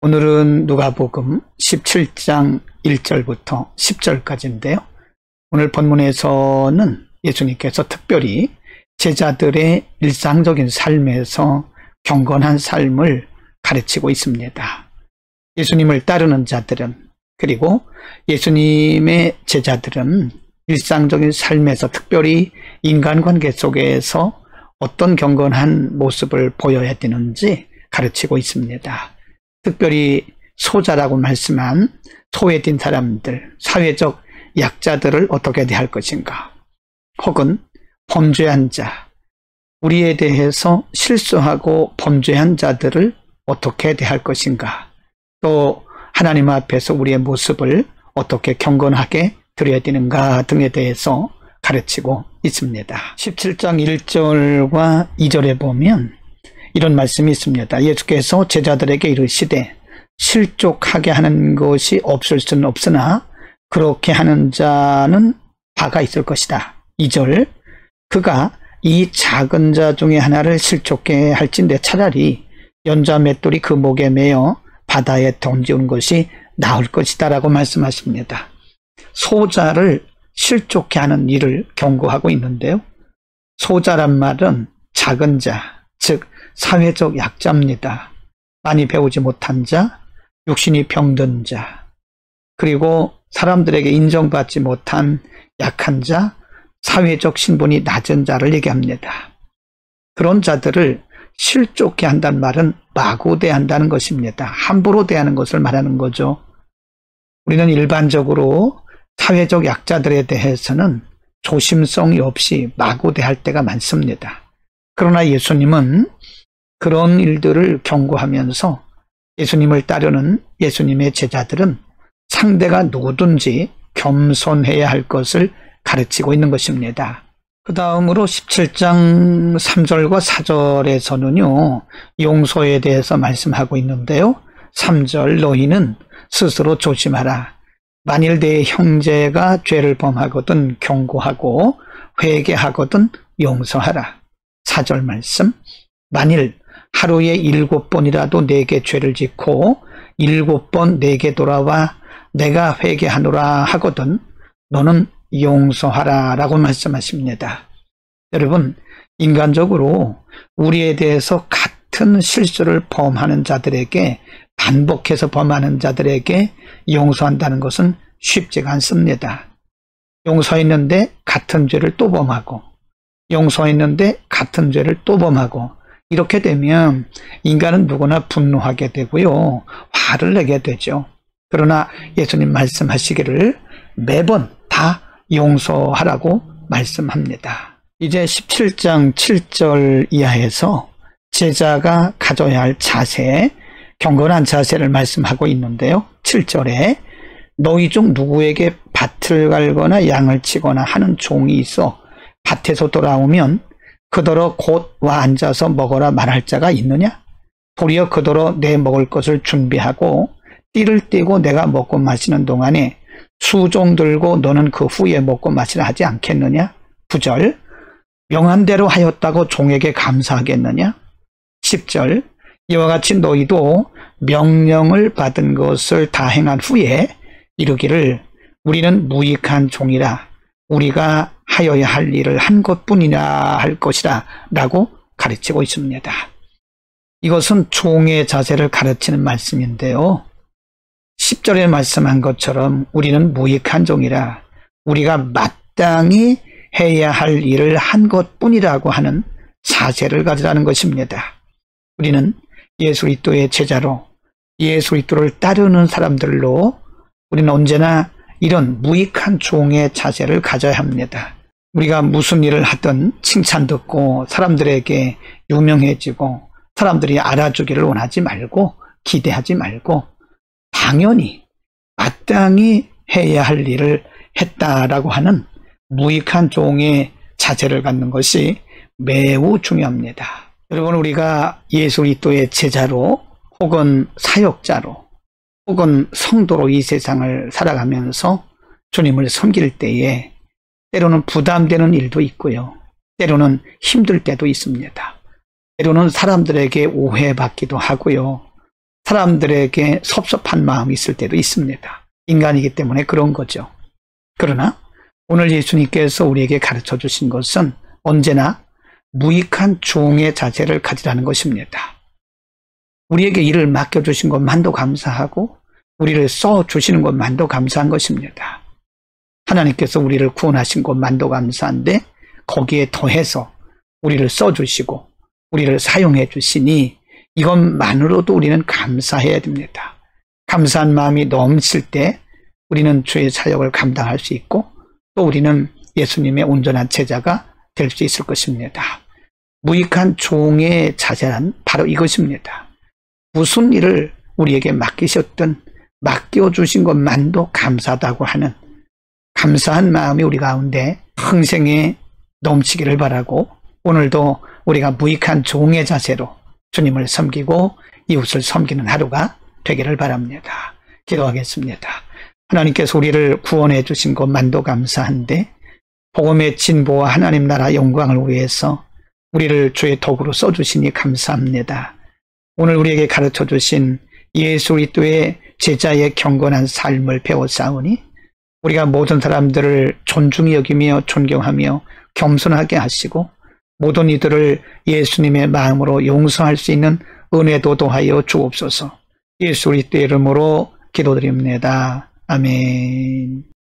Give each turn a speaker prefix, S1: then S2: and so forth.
S1: 오늘은 누가복음 17장 1절부터 10절까지인데요. 오늘 본문에서는 예수님께서 특별히 제자들의 일상적인 삶에서 경건한 삶을 가르치고 있습니다. 예수님을 따르는 자들은, 그리고 예수님의 제자들은 일상적인 삶에서 특별히 인간관계 속에서 어떤 경건한 모습을 보여야 되는지 가르치고 있습니다. 특별히 소자라고 말씀한 소외된 사람들, 사회적 약자들을 어떻게 대할 것인가, 혹은 범죄한 자, 우리에 대해서 실수하고 범죄한 자들을 어떻게 대할 것인가, 또 하나님 앞에서 우리의 모습을 어떻게 경건하게 드려야 되는가 등에 대해서 가르치고 있습니다. 17장 1절과 2절에 보면 이런 말씀이 있습니다. 예수께서 제자들에게 이르시되 실족하게 하는 것이 없을 수는 없으나 그렇게 하는 자는 바가 있을 것이다. 2절, 그가 이 작은 자 중에 하나를 실족해 할진대 차라리 연자 맷돌이 그 목에 매어 바다에 던지는 것이 나을 것이다 라고 말씀하십니다. 소자를 실족해 하는 일을 경고하고 있는데요. 소자란 말은 작은 자, 즉 사회적 약자입니다. 많이 배우지 못한 자, 육신이 병든 자, 그리고 사람들에게 인정받지 못한 약한 자, 사회적 신분이 낮은 자를 얘기합니다. 그런 자들을 실족해 한다는 말은 마구 대한다는 것입니다. 함부로 대하는 것을 말하는 거죠. 우리는 일반적으로 사회적 약자들에 대해서는 조심성이 없이 마구 대할 때가 많습니다. 그러나 예수님은 그런 일들을 경고하면서 예수님을 따르는 예수님의 제자들은 상대가 누구든지 겸손해야 할 것을 가르치고 있는 것입니다. 그 다음으로 17장 3절과 4절에서는요, 용서에 대해서 말씀하고 있는데요. 3절, 너희는 스스로 조심하라. 만일 내 형제가 죄를 범하거든 경고하고 회개하거든 용서하라. 4절 말씀, 만일 하루에 7번이라도 내게 죄를 짓고 7번 내게 돌아와 내가 회개하노라 하거든 너는 용서하라 라고 말씀하십니다. 여러분, 인간적으로 우리에 대해서 같은 실수를 범하는 자들에게, 반복해서 범하는 자들에게 용서한다는 것은 쉽지가 않습니다. 용서했는데 같은 죄를 또 범하고, 용서했는데 같은 죄를 또 범하고, 이렇게 되면 인간은 누구나 분노하게 되고요, 화를 내게 되죠. 그러나 예수님 말씀하시기를 매번 다 용서하라고 말씀합니다. 이제 17장 7절 이하에서 제자가 가져야 할 자세, 경건한 자세를 말씀하고 있는데요. 7절에 너희 중 누구에게 밭을 갈거나 양을 치거나 하는 종이 있어 밭에서 돌아오면 그더러 곧 와 앉아서 먹어라 말할 자가 있느냐? 도리어 그더러 내 먹을 것을 준비하고 띠를 띠고 내가 먹고 마시는 동안에 수종 들고 너는 그 후에 먹고 마시라 하지 않겠느냐? 9절, 명한 대로 하였다고 종에게 감사하겠느냐? 10절, 이와 같이 너희도 명령을 받은 것을 다 행한 후에 이르기를 우리는 무익한 종이라 우리가 하여야 할 일을 한 것뿐이라 할 것이라 라고 가르치고 있습니다. 이것은 종의 자세를 가르치는 말씀인데요. 10절에 말씀한 것처럼 우리는 무익한 종이라 우리가 마땅히 해야 할 일을 한 것뿐이라고 하는 자세를 가지라는 것입니다. 우리는 예수 그리스도의 제자로 예수 그리스도를 따르는 사람들로 우리는 언제나 이런 무익한 종의 자세를 가져야 합니다. 우리가 무슨 일을 하든 칭찬 듣고 사람들에게 유명해지고 사람들이 알아주기를 원하지 말고 기대하지 말고 당연히 마땅히 해야 할 일을 했다라고 하는 무익한 종의 자세를 갖는 것이 매우 중요합니다. 여러분, 우리가 예수 그리스도의 제자로 혹은 사역자로 혹은 성도로 이 세상을 살아가면서 주님을 섬길 때에 때로는 부담되는 일도 있고요, 때로는 힘들 때도 있습니다. 때로는 사람들에게 오해받기도 하고요, 사람들에게 섭섭한 마음이 있을 때도 있습니다. 인간이기 때문에 그런 거죠. 그러나 오늘 예수님께서 우리에게 가르쳐 주신 것은 언제나 무익한 종의 자세를 가지라는 것입니다. 우리에게 일을 맡겨주신 것만도 감사하고 우리를 써주시는 것만도 감사한 것입니다. 하나님께서 우리를 구원하신 것만도 감사한데 거기에 더해서 우리를 써주시고 우리를 사용해 주시니 이것만으로도 우리는 감사해야 됩니다. 감사한 마음이 넘칠 때 우리는 주의 사역을 감당할 수 있고 또 우리는 예수님의 온전한 제자가 될 수 있을 것입니다. 무익한 종의 자세란 바로 이것입니다. 무슨 일을 우리에게 맡기셨든 맡겨주신 것만도 감사하다고 하는 감사한 마음이 우리 가운데 흥생에 넘치기를 바라고 오늘도 우리가 무익한 종의 자세로 주님을 섬기고 이웃을 섬기는 하루가 되기를 바랍니다. 기도하겠습니다. 하나님께서 우리를 구원해 주신 것만도 감사한데 복음의 진보와 하나님 나라 영광을 위해서 우리를 주의 도구로 써주시니 감사합니다. 오늘 우리에게 가르쳐 주신 예수 그리스도의 제자의 경건한 삶을 배웠사오니 우리가 모든 사람들을 존중히 여기며 존경하며 겸손하게 하시고 모든 이들을 예수님의 마음으로 용서할 수 있는 은혜도 더하여 주옵소서. 예수 그리스도의 이름으로 기도드립니다. 아멘.